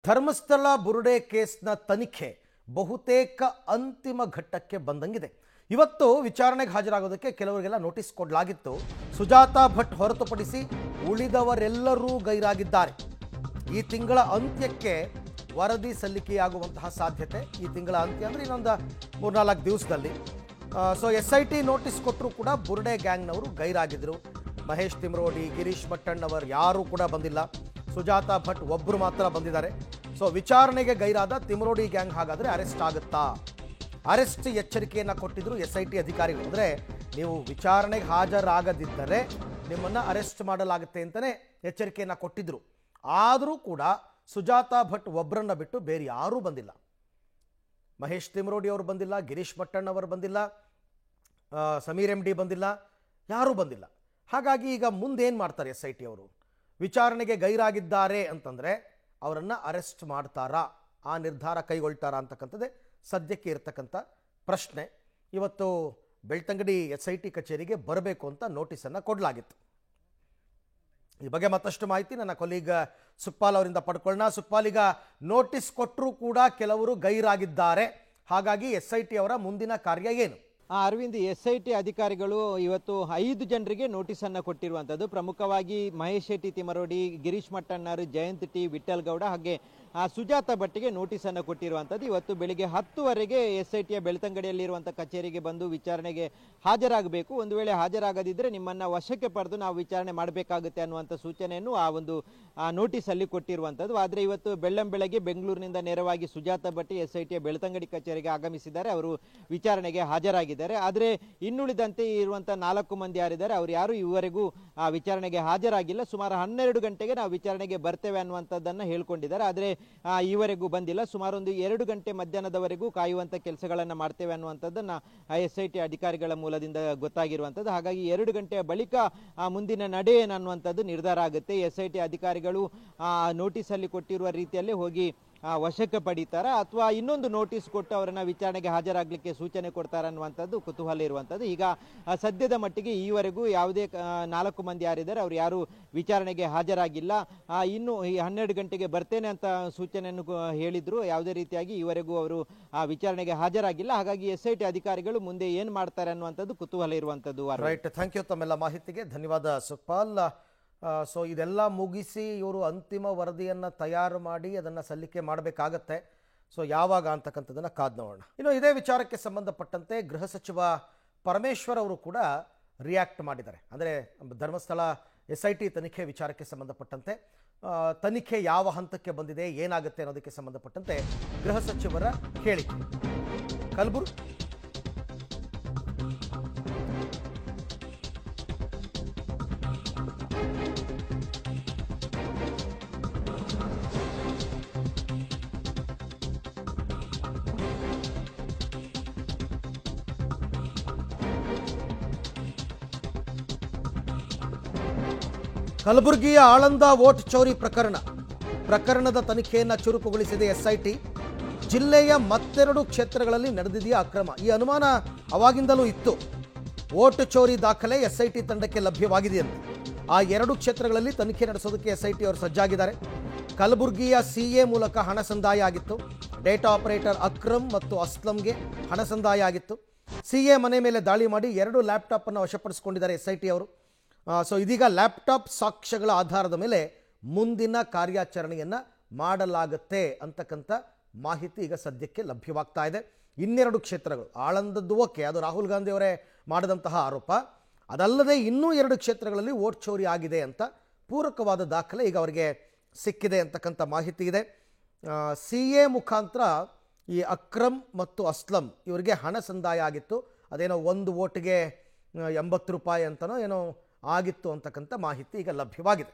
ಧರ್ಮಸ್ಥಳ ಬುರುಡೆ ಕೇಸ್ನ ತನಿಖೆ ಬಹುತೇಕ ಅಂತಿಮ ಘಟ್ಟಕ್ಕೆ ಬಂದಂಗಿದೆ. ಇವತ್ತು ವಿಚಾರಣೆಗೆ ಹಾಜರಾಗೋದಕ್ಕೆ ಕೆಲವರಿಗೆಲ್ಲ ನೋಟಿಸ್ ಕೊಡಲಾಗಿತ್ತು. ಸುಜಾತಾ ಭಟ್ ಹೊರತುಪಡಿಸಿ ಉಳಿದವರೆಲ್ಲರೂ ಗೈರಾಗಿದ್ದಾರೆ. ಈ ತಿಂಗಳ ಅಂತ್ಯಕ್ಕೆ ವರದಿ ಸಲ್ಲಿಕೆಯಾಗುವಂತಹ ಸಾಧ್ಯತೆ. ಈ ತಿಂಗಳ ಅಂತ್ಯ ಅಂದರೆ ಇನ್ನೊಂದು 3-4 ದಿವಸದಲ್ಲಿ. ಸೊ SIT ನೋಟಿಸ್ ಕೊಟ್ಟರು ಕೂಡ ಬುರುಡೆ ಗ್ಯಾಂಗ್ನವರು ಗೈರಾಗಿದ್ದರು. ಮಹೇಶ್ ತಿಮ್ರೋಡಿ, ಗಿರೀಶ್ ಮಟ್ಟಣ್ಣವರ್ ಯಾರೂ ಕೂಡ ಬಂದಿಲ್ಲ. ಸುಜಾತಾ ಭಟ್ ಒಬ್ಬರು ಮಾತ್ರ ಬಂದಿದ್ದಾರೆ. ಸೊ ವಿಚಾರಣೆಗೆ ಗೈರಾದ ತಿಮ್ರೋಡಿ ಗ್ಯಾಂಗ್ ಹಾಗಾದರೆ ಅರೆಸ್ಟ್ ಆಗುತ್ತಾ? ಅರೆಸ್ಟ್ ಎಚ್ಚರಿಕೆಯನ್ನು ಕೊಟ್ಟಿದ್ರು SIT ಅಧಿಕಾರಿಗಳು. ಅಂದರೆ ನೀವು ವಿಚಾರಣೆಗೆ ಹಾಜರಾಗದಿದ್ದರೆ ನಿಮ್ಮನ್ನು ಅರೆಸ್ಟ್ ಮಾಡಲಾಗುತ್ತೆ ಅಂತಲೇ ಎಚ್ಚರಿಕೆಯನ್ನು ಕೊಟ್ಟಿದ್ರು. ಆದರೂ ಕೂಡ ಸುಜಾತಾ ಭಟ್ ಒಬ್ಬರನ್ನ ಬಿಟ್ಟು ಬೇರೆ ಯಾರೂ ಬಂದಿಲ್ಲ. ಮಹೇಶ್ ತಿಮ್ರೋಡಿ ಅವರು ಬಂದಿಲ್ಲ, ಗಿರೀಶ್ ಮಟ್ಟಣ್ಣವರು ಬಂದಿಲ್ಲ, ಸಮೀರ್ MD ಬಂದಿಲ್ಲ, ಯಾರೂ ಬಂದಿಲ್ಲ. ಹಾಗಾಗಿ ಈಗ ಮುಂದೇನು ಮಾಡ್ತಾರೆ SIT ಅವರು? ವಿಚಾರಣೆಗೆ ಗೈರಾಗಿದ್ದಾರೆ ಅಂತಂದರೆ ಅವರನ್ನು ಅರೆಸ್ಟ್ ಮಾಡ್ತಾರಾ, ಆ ನಿರ್ಧಾರ ಕೈಗೊಳ್ತಾರಾ ಅಂತಕ್ಕಂಥದ್ದೇ ಸದ್ಯಕ್ಕೆ ಇರತಕ್ಕಂಥ ಪ್ರಶ್ನೆ. ಇವತ್ತು ಬೆಳ್ತಂಗಡಿ SIT ಕಚೇರಿಗೆ ಬರಬೇಕು ಅಂತ ನೋಟಿಸನ್ನು ಕೊಡಲಾಗಿತ್ತು. ಈ ಬಗ್ಗೆ ಮತ್ತಷ್ಟು ಮಾಹಿತಿ ನನ್ನ ಕೊಲೀಗ್ ಸುಕ್ಪಾಲ್ ಅವರಿಂದ ಪಡ್ಕೊಳ್ಳೋಣ. ಸುಕ್ಪಾಲ್, ಈಗ ನೋಟಿಸ್ ಕೊಟ್ಟರೂ ಕೂಡ ಕೆಲವರು ಗೈರಾಗಿದ್ದಾರೆ. ಹಾಗಾಗಿ SIT ಅವರ ಮುಂದಿನ ಕಾರ್ಯ ಏನು? ಅರವಿಂದ್, SIT ಅಧಿಕಾರಿಗಳು ಇವತ್ತು 5 ಜನರಿಗೆ ನೋಟಿಸನ್ನು ಕೊಟ್ಟಿರುವಂಥದ್ದು. ಪ್ರಮುಖವಾಗಿ ಮಹೇಶ್ ಶೆಟ್ಟಿ ತಿಮರೋಡಿ, ಗಿರೀಶ್ ಮಟ್ಟಣ್ಣರು, ಜಯಂತ್ ಟಿ, ವಿಠಲ್ ಗೌಡ ಹಾಗೆ ಸುಜಾತಾ ಭಟ್ಟಿಗೆ ನೋಟಿಸನ್ನು ಕೊಟ್ಟಿರುವಂಥದ್ದು. ಇವತ್ತು ಬೆಳಿಗ್ಗೆ 10ವರೆಗೆ SITಯ ಬೆಳ್ತಂಗಡಿಯಲ್ಲಿರುವಂಥ ಕಚೇರಿಗೆ ಬಂದು ವಿಚಾರಣೆಗೆ ಹಾಜರಾಗಬೇಕು. ಒಂದು ವೇಳೆ ಹಾಜರಾಗದಿದ್ದರೆ ನಿಮ್ಮನ್ನು ವಶಕ್ಕೆ ಪಡೆದು ನಾವು ವಿಚಾರಣೆ ಮಾಡಬೇಕಾಗುತ್ತೆ ಅನ್ನುವಂಥ ಸೂಚನೆಯನ್ನು ಆ ಒಂದು ನೋಟಿಸಲ್ಲಿ ಕೊಟ್ಟಿರುವಂಥದ್ದು. ಆದರೆ ಇವತ್ತು ಬೆಳ್ಳಂಬೆಳಗ್ಗೆ ಬೆಂಗಳೂರಿನಿಂದ ನೇರವಾಗಿ ಸುಜಾತಾ ಭಟ್ಟಿ SITಯ ಬೆಳ್ತಂಗಡಿ ಕಚೇರಿಗೆ ಆಗಮಿಸಿದ್ದಾರೆ. ಅವರು ವಿಚಾರಣೆಗೆ ಹಾಜರಾಗಿದ್ದಾರೆ. ಆದರೆ ಇನ್ನುಳಿದಂತೆ ಇರುವಂಥ 4 ಮಂದಿ ಯಾರಿದ್ದಾರೆ ಅವರು ಯಾರು ಈವರೆಗೂ ವಿಚಾರಣೆಗೆ ಹಾಜರಾಗಿಲ್ಲ. ಸುಮಾರು 12 ಗಂಟೆಗೆ ನಾವು ವಿಚಾರಣೆಗೆ ಬರ್ತೇವೆ ಅನ್ನುವಂಥದ್ದನ್ನು ಹೇಳ್ಕೊಂಡಿದ್ದಾರೆ. ಆದರೆ ಈವರೆಗೂ ಬಂದಿಲ್ಲ. ಸುಮಾರು ಒಂದು 2 ಗಂಟೆ ಮಧ್ಯಾಹ್ನದವರೆಗೂ ಕಾಯುವಂಥ ಕೆಲಸಗಳನ್ನು ಮಾಡ್ತೇವೆ ಅನ್ನುವಂಥದ್ದನ್ನು SIT ಅಧಿಕಾರಿಗಳ ಮೂಲದಿಂದ ಗೊತ್ತಾಗಿರುವಂಥದ್ದು. ಹಾಗಾಗಿ 2 ಗಂಟೆಯ ಬಳಿಕ ಮುಂದಿನ ನಡೆ ಏನನ್ನುವಂಥದ್ದು ನಿರ್ಧಾರ ಆಗುತ್ತೆ. SIT ಅಧಿಕಾರಿಗಳು ನೋಟಿಸಲ್ಲಿ ಕೊಟ್ಟಿರುವ ರೀತಿಯಲ್ಲೇ ಹೋಗಿ ವಶಕ್ಕೆ ಪಡೀತಾರ ಅಥವಾ ಇನ್ನೊಂದು ನೋಟಿಸ್ ಕೊಟ್ಟು ಅವರನ್ನ ವಿಚಾರಣೆಗೆ ಹಾಜರಾಗಲಿಕ್ಕೆ ಸೂಚನೆ ಕೊಡ್ತಾರೆ ಅನ್ನುವಂಥದ್ದು ಕುತೂಹಲ ಇರುವಂಥದ್ದು. ಈಗ ಸದ್ಯದ ಮಟ್ಟಿಗೆ ಈವರೆಗೂ ಯಾವುದೇ 4 ಮಂದಿ ಯಾರಿದ್ದಾರೆ ಅವರು ಯಾರು ವಿಚಾರಣೆಗೆ ಹಾಜರಾಗಿಲ್ಲ. ಇನ್ನು 12 ಗಂಟೆಗೆ ಬರ್ತೇನೆ ಅಂತ ಸೂಚನೆಯನ್ನು ಹೇಳಿದ್ರು. ಯಾವುದೇ ರೀತಿಯಾಗಿ ಈವರೆಗೂ ಅವರು ವಿಚಾರಣೆಗೆ ಹಾಜರಾಗಿಲ್ಲ. ಹಾಗಾಗಿ SIT ಅಧಿಕಾರಿಗಳು ಮುಂದೆ ಏನು ಮಾಡ್ತಾರೆ ಅನ್ನುವಂಥದ್ದು ಕುತೂಹಲ ಇರುವಂಥದ್ದು. ರೈಟ್, ಥ್ಯಾಂಕ್ ಯು ತಮ್ಮೆಲ್ಲ ಮಾಹಿತಿಗೆ. ಧನ್ಯವಾದ ಸುಕ್ಪಾಲ್. ಸೊ ಇದೆಲ್ಲ ಮುಗಿಸಿ ಇವರು ಅಂತಿಮ ವರದಿಯನ್ನು ತಯಾರು ಮಾಡಿ ಅದನ್ನು ಸಲ್ಲಿಕೆ ಮಾಡಬೇಕಾಗತ್ತೆ. ಸೊ ಯಾವಾಗ ಅಂತಕ್ಕಂಥದ್ದನ್ನು ಕಾದು ನೋಡೋಣ. ಇನ್ನು ಇದೇ ವಿಚಾರಕ್ಕೆ ಸಂಬಂಧಪಟ್ಟಂತೆ ಗೃಹ ಸಚಿವ ಪರಮೇಶ್ವರ್ ಅವರು ಕೂಡ ರಿಯಾಕ್ಟ್ ಮಾಡಿದ್ದಾರೆ. ಅಂದರೆ ಧರ್ಮಸ್ಥಳ SIT ತನಿಖೆ ವಿಚಾರಕ್ಕೆ ಸಂಬಂಧಪಟ್ಟಂತೆ ತನಿಖೆ ಯಾವ ಹಂತಕ್ಕೆ ಬಂದಿದೆ, ಏನಾಗುತ್ತೆ ಅನ್ನೋದಕ್ಕೆ ಸಂಬಂಧಪಟ್ಟಂತೆ ಗೃಹ ಸಚಿವರ ಹೇಳಿಕೆ. ಕಲಬುರಗಿಯ ಆಳಂದ ವೋಟ್ ಚೋರಿ ಪ್ರಕರಣದ ತನಿಖೆಯನ್ನು ಚುರುಕುಗೊಳಿಸಿದೆ SIT. ಜಿಲ್ಲೆಯ ಮತ್ತೆರಡು ಕ್ಷೇತ್ರಗಳಲ್ಲಿ ನಡೆದಿದೆಯಾ ಅಕ್ರಮ? ಈ ಅನುಮಾನ ಅವಾಗಿಂದಲೂ ಇತ್ತು. ವೋಟ್ ಚೋರಿ ದಾಖಲೆ SIT ತಂಡಕ್ಕೆ ಲಭ್ಯವಾಗಿದೆಯಂತೆ. ಆ 2 ಕ್ಷೇತ್ರಗಳಲ್ಲಿ ತನಿಖೆ ನಡೆಸೋದಕ್ಕೆ SIT ಅವರು ಸಜ್ಜಾಗಿದ್ದಾರೆ. ಕಲಬುರಗಿಯ CA ಮೂಲಕ ಹಣ ಸಂದಾಯ ಆಗಿತ್ತು. ಡೇಟಾ ಆಪರೇಟರ್ ಅಕ್ರಮ್ ಮತ್ತು ಅಸ್ಲಂಗೆ ಹಣ ಸಂದಾಯ ಆಗಿತ್ತು. CA ಮನೆ ಮೇಲೆ ದಾಳಿ ಮಾಡಿ 2 ಲ್ಯಾಪ್ಟಾಪ್ ಅನ್ನು ವಶಪಡಿಸಿಕೊಂಡಿದ್ದಾರೆ SIT ಅವರು. ಸೊ ಇದೀಗ ಲ್ಯಾಪ್ಟಾಪ್ ಸಾಕ್ಷ್ಯಗಳ ಆಧಾರದ ಮೇಲೆ ಮುಂದಿನ ಕಾರ್ಯಾಚರಣೆಯನ್ನು ಮಾಡಲಾಗುತ್ತೆ ಅಂತಕ್ಕಂಥ ಮಾಹಿತಿ ಈಗ ಸದ್ಯಕ್ಕೆ ಲಭ್ಯವಾಗ್ತಾ ಇದೆ. 2 ಕ್ಷೇತ್ರಗಳು, ಆಳಂದದ್ದು ಓಕೆ, ಅದು ರಾಹುಲ್ ಗಾಂಧಿ ಅವರೇ ಮಾಡಿದಂತಹ ಆರೋಪ. ಅದಲ್ಲದೆ ಇನ್ನೂ 2 ಕ್ಷೇತ್ರಗಳಲ್ಲಿ ವೋಟ್ ಚೋರಿ ಆಗಿದೆ ಅಂತ ಪೂರಕವಾದ ದಾಖಲೆ ಈಗ ಅವರಿಗೆ ಸಿಕ್ಕಿದೆ ಅಂತಕ್ಕಂಥ ಮಾಹಿತಿ ಇದೆ. CA ಮುಖಾಂತರ ಈ ಅಕ್ರಮ್ ಮತ್ತು ಅಸ್ಲಂ ಇವರಿಗೆ ಹಣ ಸಂದಾಯ ಆಗಿತ್ತು. ಅದೇನೋ 1 ವೋಟ್ಗೆ 80 ರೂಪಾಯಿ ಅಂತನೋ ಏನೋ ಆಗಿತ್ತು ಅಂತಕ್ಕಂಥ ಮಾಹಿತಿ ಈಗ ಲಭ್ಯವಾಗಿದೆ.